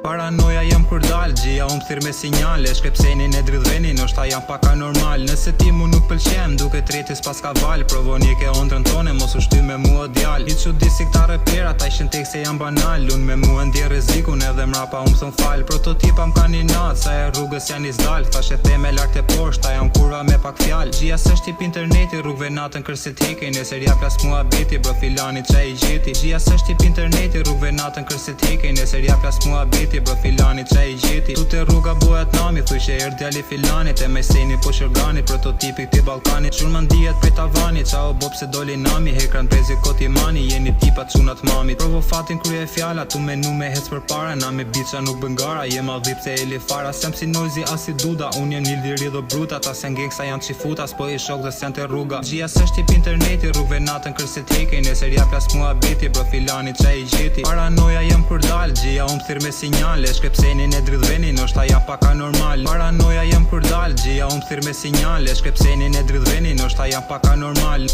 Paranoja jam kur dal, gjia thirr me sinjale. Shkrepsenin e dridhveni, ndoshta jam paka normal. Nëse ti mu nuk pëlqem, duke treti s'pas ka val. Provoni ke ondrën tone, mos u shty me mua djal. I çudi si këta repera, ta ishin tek se jam banal. Unë me mua ndje rrezikun edhe mrapa thon fal. Prototipa m'kan i nat, sa e rrugës janë i zdal. Thash e theme lart e poshta, jam kurva me pak fjal. Gjia s'është tip interneti, rrugëve natën kërsit hekej. Nesër ja plas mua beti, bro filani qa i gjeti. Gjia s'është tip interneti, rrugëve natën kërsit hekej. Nesër ja plas mua beti, bro filani qa i gjeti. Tute rruga bojat nami, thuj që erdh djali filanit. E me seni po shërganit, prototipi këti Ballkanit. Shurman dijet prej tavanit, qa o bob se doli nami. Hekran prezi koti mani, jeni tipat çunat mamit. Provo fatin krye fjala, tu menu me hec për para. Na me bica nuk bëngara, jema dhip se eli fara. Sem si noizi as i duda, unë jem një liri dho bruta. Ta sen gengsa janë qifuta, s'po i shok dhe sen të rruga. Gjia s'është tip interneti, rrugëve natën kërsit hekej. Nesër ja plas mua beti, bro filani qa i gjeti. Paranoja jam kur dal, gjia thirr me sinjale. Shkrepsenin e dridhveni, ndoshta jam paka normal. Paranoja jam kur dal, gjia thirr me sinjale. Shkrepsenin e dridhveni, ndoshta jam paka normal.